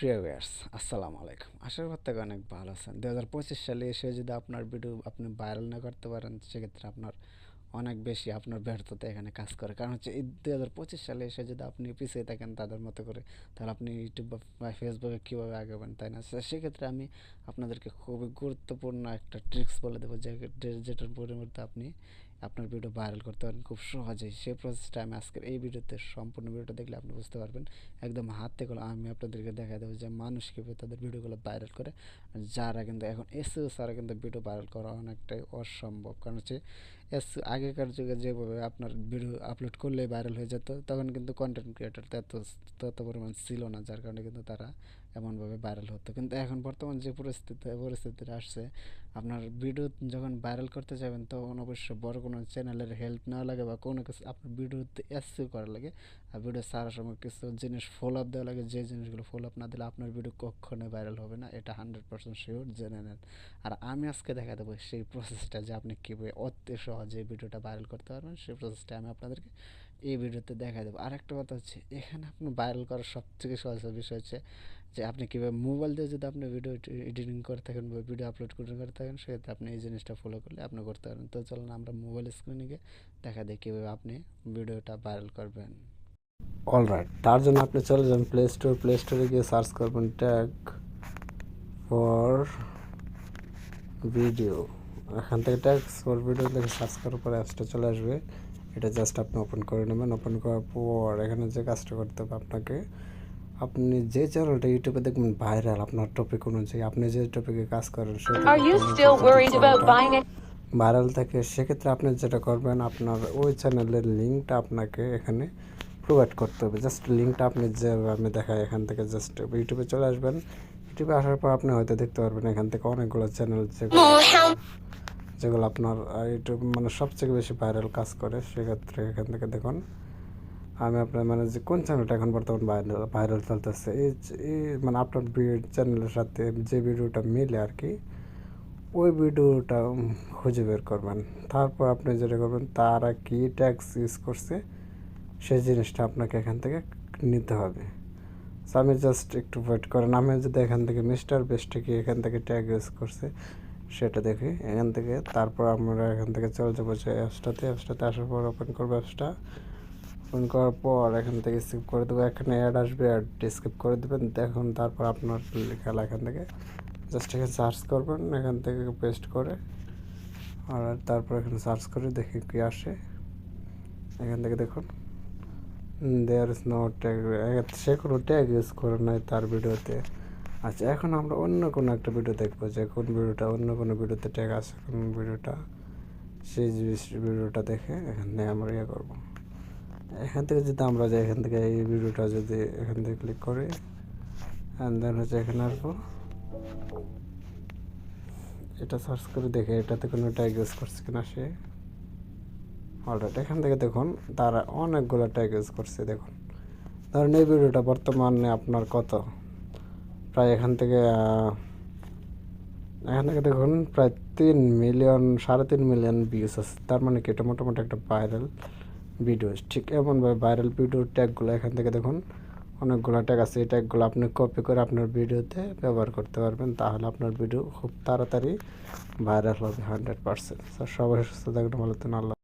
প্রিয় ভিউয়ার্স, আসসালামু আলাইকুম। আশীর্বাদ থেকে অনেক ভালো আছেন। 2025 সালে এসে যদি আপনার ভিডিও আপনি ভাইরাল না করতে পারেন, সেক্ষেত্রে আপনার অনেক বেশি আপনার ব্যর্থতা এখানে কাজ করে। কারণ হচ্ছে এই 2025 সালে এসে যদি আপনি পিছিয়ে থাকেন তাদের মতো করে, তাহলে আপনি ইউটিউব বা ফেসবুকে কীভাবে আগাবেন, তাই না? সেক্ষেত্রে আমি আপনাদেরকে খুবই গুরুত্বপূর্ণ একটা ট্রিক্স বলে দেবো, যেটার পরিবর্তে আপনি আপনার ভিডিও ভাইরাল করতে পারেন খুব সহজেই। সেই প্রসেসটা আমি আজকের এই ভিডিওতে, সম্পূর্ণ ভিডিওটা দেখলে আপনি বুঝতে পারবেন। একদম হাতে কলমে আমি আপনাদেরকে দেখা দেবো যে মানুষ কীভাবে তাদের ভিডিওগুলো ভাইরাল করে। আর যারা কিন্তু এখন এসইও ছাড়া কিন্তু ভিডিও ভাইরাল করা অনেকটাই অসম্ভব। কারণ হচ্ছে আগেকার যুগে যেভাবে আপনার ভিডিও আপলোড করলেই ভাইরাল হয়ে যেত, তখন কিন্তু কন্টেন্ট ক্রিয়েটর তত পরিমাণ ছিল না, যার কারণে কিন্তু তারা এমনভাবে ভাইরাল হতো। কিন্তু এখন বর্তমান যে পরিস্থিতিটা আসছে, আপনার ভিডিও যখন ভাইরাল করতে যাবেন তখন অবশ্যই বড় কোনো চ্যানেলের হেল্প নেওয়া লাগে বা কোনো কিছু আপনার ভিডিওতে এসইও করা লাগে। আর ভিডিও ছাড়ার সময় কিছু জিনিস ফলো আপ দেওয়া লাগে, যে জিনিসগুলো ফলো আপ না দিলে আপনার ভিডিও কখনোই ভাইরাল হবে না, এটা 100% শিওর, জেনে নেন। আর আমি আজকে দেখা দেবো সেই প্রসেসটা, যে আপনি কীভাবে অতি সহজে ভিডিওটা ভাইরাল করতে পারবেন। সেই প্রসেসটা আমি আপনাদেরকে এই ভিডিওতে দেখা দেবো। আর একটা কথা হচ্ছে, এখানে আপনি ভাইরাল করার সবথেকে সহজ বিষয় হচ্ছে যে আপনি কীভাবে মোবাইল দিয়ে যদি আপনি ভিডিও এডিটিং করে থাকেন বা ভিডিও আপলোড করে থাকেন, সেক্ষেত্রে আপনি এই জিনিসটা ফলো করলে আপনি করতে পারেন। তো চলুন আমরা মোবাইল স্ক্রিনে গিয়ে দেখা দিই কীভাবে আপনি ভিডিওটা ভাইরাল করবেন। অলরাইট, তার জন্য আপনি চলে যাবেন প্লে স্টোরে গিয়ে সার্চ করবেন ট্যাগ ফর ভিডিও। এখান থেকে ট্যাগ ফর ভিডিও থেকে সার্চ করার পরে অ্যাপসটা চলে আসবে। এটা জাস্ট আপনি ওপেন করে নেবেন। ওপেন করার পর এখানে যে কাজটা করতে হবে আপনাকে, আপনি যে চ্যানেলটা ইউটিউবে দেখবেন ভাইরাল আপনার টপিক অনুযায়ী, আপনি যে টপিকে কাজ করেন ভাইরাল থাকে, সেক্ষেত্রে আপনি যেটা করবেন, আপনার ওই চ্যানেলের লিঙ্কটা আপনাকে এখানে প্রোভাইড করতে হবে। জাস্ট লিঙ্কটা আপনি যেভাবে দেখায়, এখান থেকে জাস্ট ইউটিউবে চলে আসবেন। ইউটিউবে আসার পর আপনি হয়তো দেখতে পারবেন এখান থেকে অনেকগুলো চ্যানেল যেগুলো আপনার ইউটিউব মানে সবথেকে বেশি ভাইরাল কাজ করে। সেক্ষেত্রে এখান থেকে দেখুন, আমি আপনার মানে যে কোন চ্যানেলটা এখন বর্তমান ভাইরাল চলতেছে, এই মানে আপনার চ্যানেলের সাথে যে ভিডিওটা মিলে আর কি, ওই ভিডিওটা খুঁজে বের করবেন। তারপর আপনি যেটা করবেন, তারা কি ট্যাগস ইউজ করছে সেই জিনিসটা আপনাকে এখান থেকে নিতে হবে। সো আমি জাস্ট একটু ওয়েট করেন, আমি যদি এখান থেকে মিস্টার বেস্টে কি এখান থেকে ট্যাগ ইউজ করছে সেটা দেখি এখান থেকে। তারপর আমরা এখান থেকে চলে যাবো যে অ্যাপসটাতে আসার পর ওপেন করবো অ্যাপসটা। ওপেন করার পর এখান থেকে স্কিপ করে দেবো, এখানে অ্যাড আসবে, অ্যাডটি স্কিপ করে দেবেন। দেখুন তারপর আপনার খেলা এখান থেকে জাস্ট এখানে সার্চ করবেন, এখান থেকে পেস্ট করে, আর তারপর এখানে সার্চ করে দেখি কী আসে। এখান থেকে দেখুন দেয়ার ইজ নো ট্যাগ, সে কোনো ট্যাগ ইউজ করে নাই তার ভিডিওতে। আচ্ছা, এখন আমরা অন্য কোনো একটা ভিডিও দেখবো, যে কোন ভিডিওটা অন্য কোনো ভিডিওতে ট্যাগ আছে, কোন ভিডিওটা, সেই ভিডিওটা দেখে এখান থেকে আমরা ইয়ে করবো। এখান থেকে যদি আমরা যাই, এখান থেকে এই ভিডিওটা যদি এখান থেকে ক্লিক করি, অ্যান্ড দেন হচ্ছে এখানে আসবো, এটা সার্চ করে দেখে এটাতে কোনো ট্যাগ ইউজ করছে কিনা সে। অলরাইট, এখান থেকে দেখুন তারা অনেকগুলো ট্যাগ ইউজ করছে। দেখুন ধরেন এই ভিডিওটা বর্তমানে আপনার কত, প্রায় এখান থেকে দেখুন প্রায় 3 মিলিয়ন 3.5 মিলিয়ন ভিউজ আছে। তার মানে কি এটা মোটামুটি একটা ভাইরাল ভিডিও। ঠিক এমনভাবে ভাইরাল ভিডিওর ট্যাগগুলো এখান থেকে দেখুন অনেকগুলো ট্যাগ আছে। এই ট্যাগগুলো আপনি কপি করে আপনার ভিডিওতে ব্যবহার করতে পারবেন, তাহলে আপনার ভিডিও খুব তাড়াতাড়ি ভাইরাল হবে 100%। সবাই সুস্থ থাকবেন, ভালো থাকবেন, আল্লাহ।